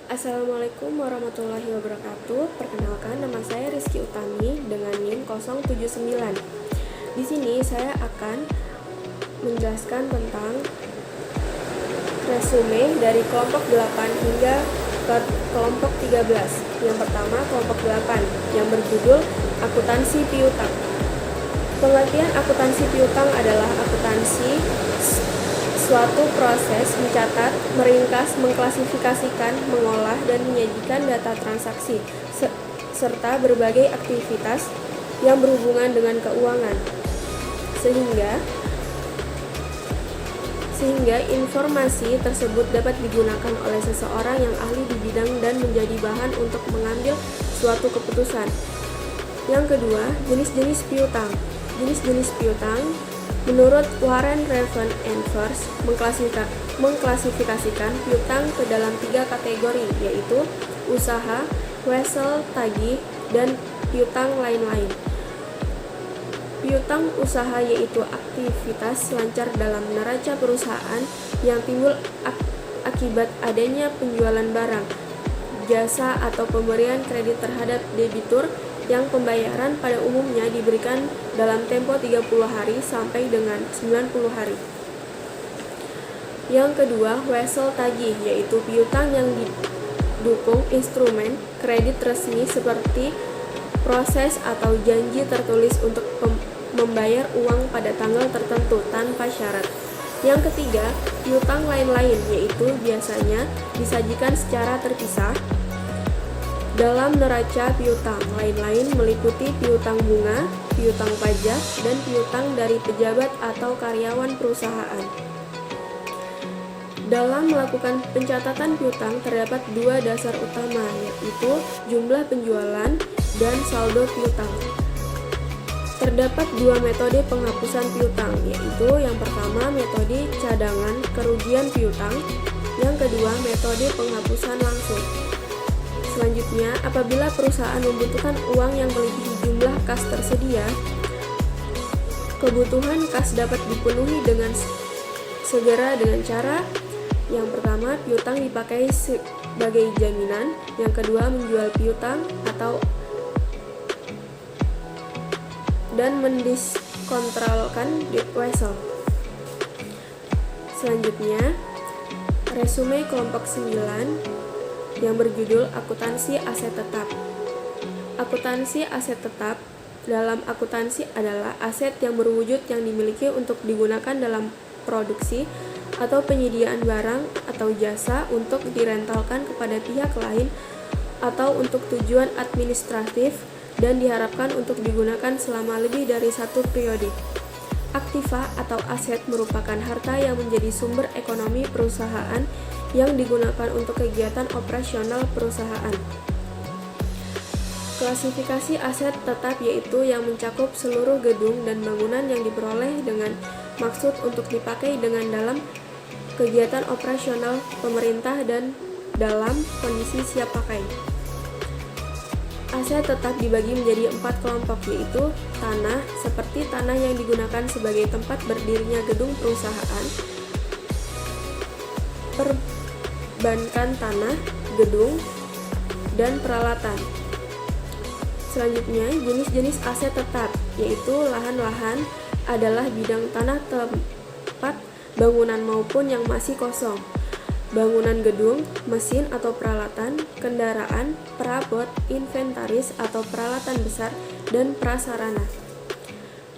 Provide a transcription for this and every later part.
Assalamualaikum warahmatullahi wabarakatuh. Perkenalkan, nama saya Rizky Utami dengan NIM 079. Di sini saya akan menjelaskan tentang resume dari kelompok 8 hingga ke kelompok 13. Yang pertama, kelompok 8 yang berjudul Akuntansi Piutang. Pengertian akuntansi piutang adalah akuntansi suatu proses mencatat, meringkas, mengklasifikasikan, mengolah, dan menyajikan data transaksi serta berbagai aktivitas yang berhubungan dengan keuangan sehingga informasi tersebut dapat digunakan oleh seseorang yang ahli di bidang dan menjadi bahan untuk mengambil suatu keputusan. Yang kedua, jenis-jenis piutang. Jenis-jenis piutang menurut Warren Raven and First mengklasifikasikan piutang ke dalam 3 kategori, yaitu usaha, wesel, tagih, dan piutang lain-lain. Piutang usaha yaitu aktivitas lancar dalam neraca perusahaan yang timbul akibat adanya penjualan barang, jasa, atau pemberian kredit terhadap debitur yang pembayaran pada umumnya diberikan dalam tempo 30 hari sampai dengan 90 hari. Yang kedua, wesel tagih, yaitu piutang yang didukung instrumen kredit resmi seperti proses atau janji tertulis untuk membayar uang pada tanggal tertentu tanpa syarat. Yang ketiga, piutang lain-lain, yaitu biasanya disajikan secara terpisah dalam neraca piutang. Lain-lain meliputi piutang bunga, piutang pajak, dan piutang dari pejabat atau karyawan perusahaan. Dalam melakukan pencatatan piutang terdapat 2 dasar utama, yaitu jumlah penjualan dan saldo piutang. Terdapat 2 metode penghapusan piutang, yaitu yang pertama metode cadangan kerugian piutang, yang kedua metode penghapusan langsung. Selanjutnya, apabila perusahaan membutuhkan uang yang melebihi jumlah kas tersedia, kebutuhan kas dapat dipenuhi dengan segera dengan cara yang pertama, piutang dipakai sebagai jaminan, yang kedua menjual piutang atau dan mendiskontrolkan wesel. Selanjutnya, resume kelompok 9 yang berjudul Akuntansi Aset Tetap. Akuntansi aset tetap dalam akuntansi adalah aset yang berwujud yang dimiliki untuk digunakan dalam produksi atau penyediaan barang atau jasa untuk direntalkan kepada pihak lain atau untuk tujuan administratif dan diharapkan untuk digunakan selama lebih dari 1 periode. Aktiva atau aset merupakan harta yang menjadi sumber ekonomi perusahaan yang digunakan untuk kegiatan operasional perusahaan. Klasifikasi aset tetap yaitu yang mencakup seluruh gedung dan bangunan yang diperoleh dengan maksud untuk dipakai dengan dalam kegiatan operasional pemerintah dan dalam kondisi siap pakai. Aset tetap dibagi menjadi 4 kelompok, yaitu tanah, seperti tanah yang digunakan sebagai tempat berdirinya gedung perusahaan, perbankan tanah, gedung, dan peralatan. Selanjutnya, jenis-jenis aset tetap, yaitu lahan-lahan adalah bidang tanah tempat bangunan maupun yang masih kosong, bangunan gedung, mesin atau peralatan, kendaraan, perabot, inventaris atau peralatan besar, dan prasarana.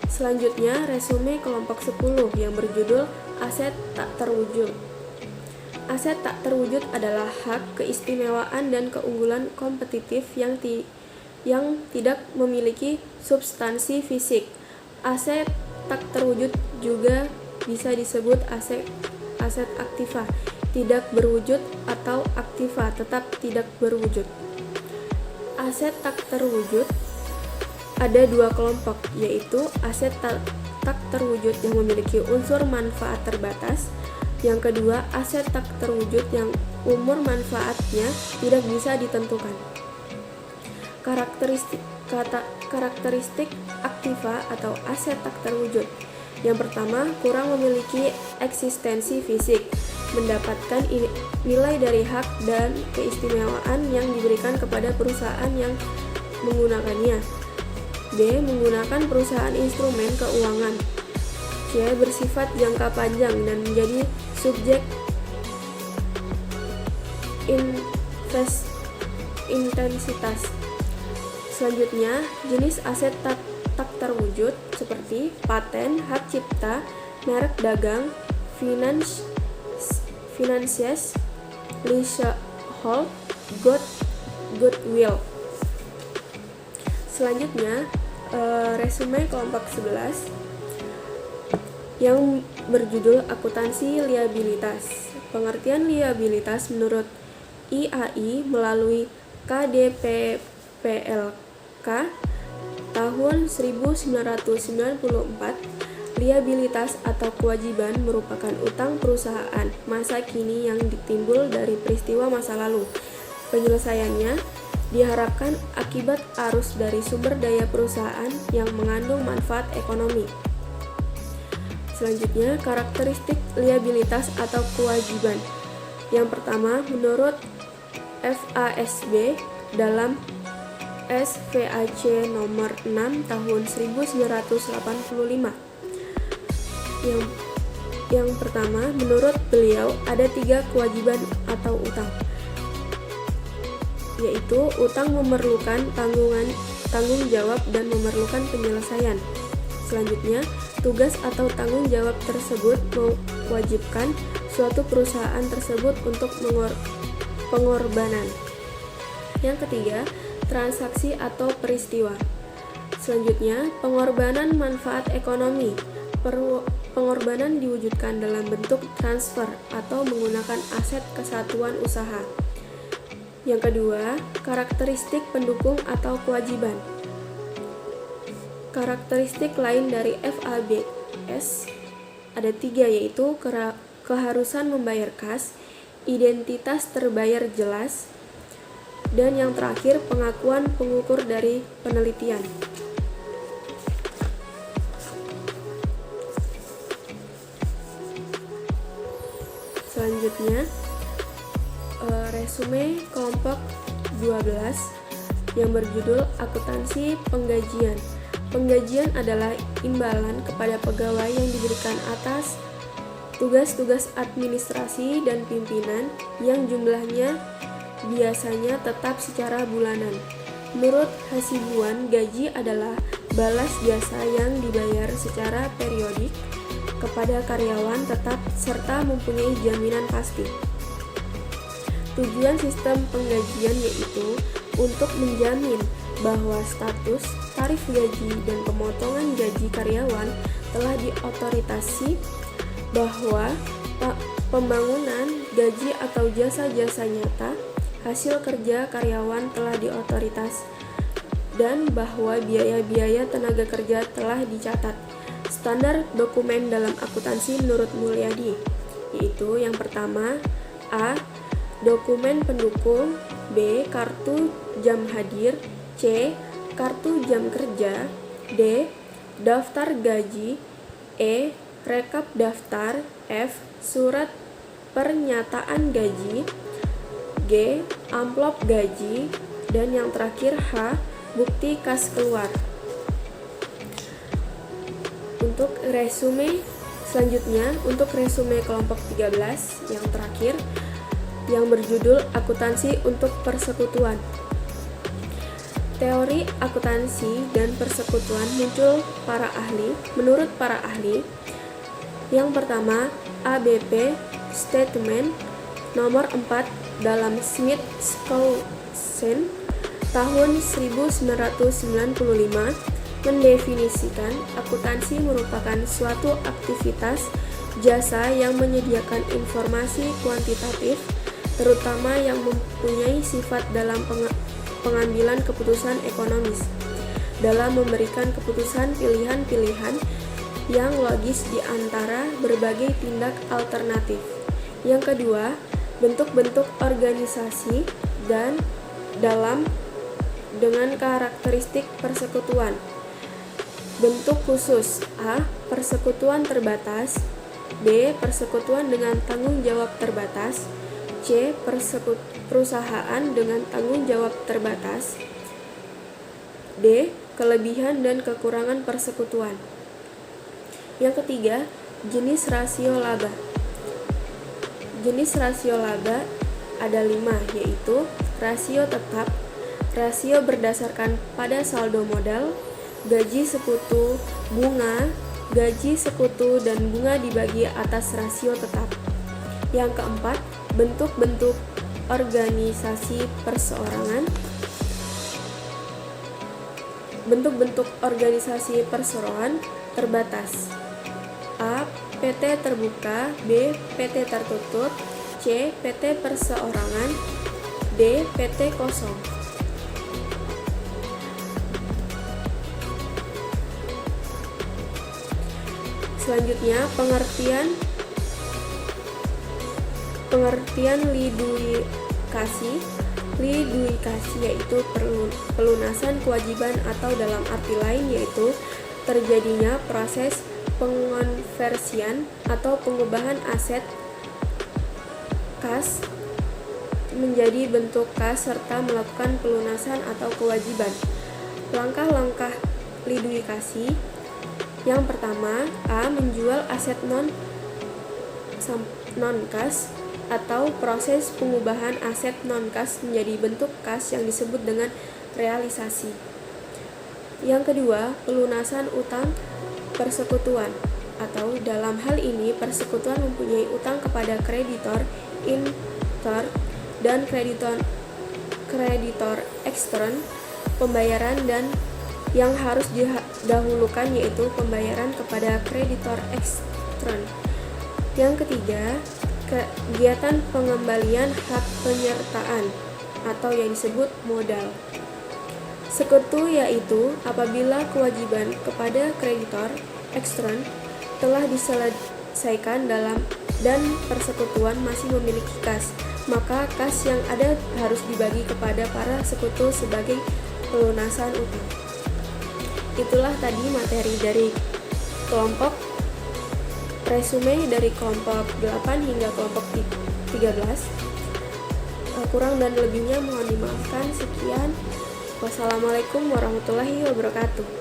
Selanjutnya, resume kelompok 10 yang berjudul Aset Tak Terwujud. Aset tak terwujud adalah hak, keistimewaan, dan keunggulan kompetitif yang tidak memiliki substansi fisik. Aset tak terwujud juga bisa disebut aset aktiva, tidak berwujud, atau aktiva, tetap tidak berwujud. Aset tak terwujud ada 2 kelompok, yaitu aset tak terwujud yang memiliki unsur manfaat terbatas. Yang kedua, aset tak terwujud yang umur manfaatnya tidak bisa ditentukan. Karakteristik aktiva atau aset tak terwujud. Yang pertama, kurang memiliki eksistensi fisik. mendapatkan nilai dari hak dan keistimewaan yang diberikan kepada perusahaan yang menggunakannya. B. Menggunakan perusahaan instrumen keuangan. C. Bersifat jangka panjang dan menjadi subjek intensitas. Selanjutnya, jenis aset tak terwujud seperti paten, hak cipta, merek dagang, finansies, leasehold, goodwill. Selanjutnya, resume kelompok 11 yang berjudul akuntansi liabilitas. Pengertian liabilitas menurut IAI melalui KDPPLK tahun 1994, liabilitas atau kewajiban merupakan utang perusahaan masa kini yang ditimbul dari peristiwa masa lalu. Penyelesaiannya diharapkan akibat arus dari sumber daya perusahaan yang mengandung manfaat ekonomi. Selanjutnya, karakteristik liabilitas atau kewajiban. Yang pertama, menurut FASB dalam SVAC nomor 6 tahun 1985. Yang pertama, menurut beliau ada 3 kewajiban atau utang, yaitu utang memerlukan tanggung jawab dan memerlukan penyelesaian. Selanjutnya, tugas atau tanggung jawab tersebut mewajibkan suatu perusahaan tersebut untuk pengorbanan. Yang ketiga, transaksi atau peristiwa. Selanjutnya, pengorbanan manfaat ekonomi. Pengorbanan diwujudkan dalam bentuk transfer atau menggunakan aset kesatuan usaha. Yang kedua, karakteristik pendukung atau kewajiban. Karakteristik lain dari FABS ada 3, yaitu keharusan membayar kas, identitas terbayar jelas, dan yang terakhir pengakuan pengukur dari penelitian. Selanjutnya, resume kelompok 12 yang berjudul akuntansi penggajian. Penggajian adalah imbalan kepada pegawai yang diberikan atas tugas-tugas administrasi dan pimpinan yang jumlahnya biasanya tetap secara bulanan. Menurut Hasibuan, gaji adalah balas jasa yang dibayar secara periodik kepada karyawan tetap serta mempunyai jaminan pasti. Tujuan sistem penggajian yaitu untuk menjamin bahwa status, tarif gaji, dan pemotongan gaji karyawan telah diotorisasi, bahwa pembangunan gaji atau jasa-jasa nyata hasil kerja karyawan telah diotoritas, dan bahwa biaya-biaya tenaga kerja telah dicatat. Standar dokumen dalam akuntansi menurut Mulyadi, yaitu yang pertama, A. Dokumen pendukung, B. Kartu jam hadir, C. Kartu jam kerja, D. Daftar gaji, E. Rekap daftar, F. Surat pernyataan gaji, G. Amplop gaji, dan yang terakhir H. Bukti kas keluar. Untuk resume selanjutnya, untuk resume kelompok 13 yang terakhir yang berjudul akuntansi untuk persekutuan. Teori akuntansi dan persekutuan muncul menurut para ahli. Yang pertama, ABP Statement nomor 4 dalam Smith-Skousen tahun 1995 mendefinisikan akuntansi merupakan suatu aktivitas jasa yang menyediakan informasi kuantitatif, terutama yang mempunyai sifat dalam pengambilan keputusan ekonomis, dalam memberikan keputusan pilihan-pilihan yang logis di antara berbagai tindak alternatif. Yang kedua, bentuk-bentuk organisasi dan dengan karakteristik persekutuan. Bentuk khusus: A. Persekutuan terbatas, B. Persekutuan dengan tanggung jawab terbatas. C. Perusahaan dengan tanggung jawab terbatas. D. Kelebihan dan kekurangan persekutuan. Yang ketiga, jenis rasio laba. Jenis rasio laba ada 5, yaitu rasio tetap, rasio berdasarkan pada saldo modal, gaji sekutu, bunga, gaji sekutu, dan bunga dibagi atas rasio tetap. Yang keempat, bentuk-bentuk organisasi perseorangan. Bentuk-bentuk organisasi perseroan terbatas. A. PT terbuka. B. PT tertutup. C. PT perseorangan. D. PT kosong. Selanjutnya, pengertian liduikasi. Liduikasi yaitu pelunasan kewajiban atau dalam arti lain yaitu terjadinya proses pengonversian atau pengubahan aset kas menjadi bentuk kas serta melakukan pelunasan atau kewajiban. Langkah-langkah liduikasi. Yang pertama, A. Menjual aset non-kas atau proses pengubahan aset non-kas menjadi bentuk kas yang disebut dengan realisasi. Yang kedua, pelunasan utang persekutuan, atau dalam hal ini persekutuan mempunyai utang kepada kreditor intern dan kreditor ekstern. Pembayaran dan yang harus didahulukan yaitu pembayaran kepada kreditor ekstern. Yang ketiga, kegiatan pengembalian hak penyertaan atau yang disebut modal. Sekutu yaitu apabila kewajiban kepada kreditor ekstern telah diselesaikan dan persekutuan masih memiliki kas, maka kas yang ada harus dibagi kepada para sekutu sebagai pelunasan utang. Itulah tadi materi dari kelompok resume dari kelompok 8 hingga kelompok 13. Kurang dan lebihnya mohon dimaafkan. Sekian. Wassalamualaikum warahmatullahi wabarakatuh.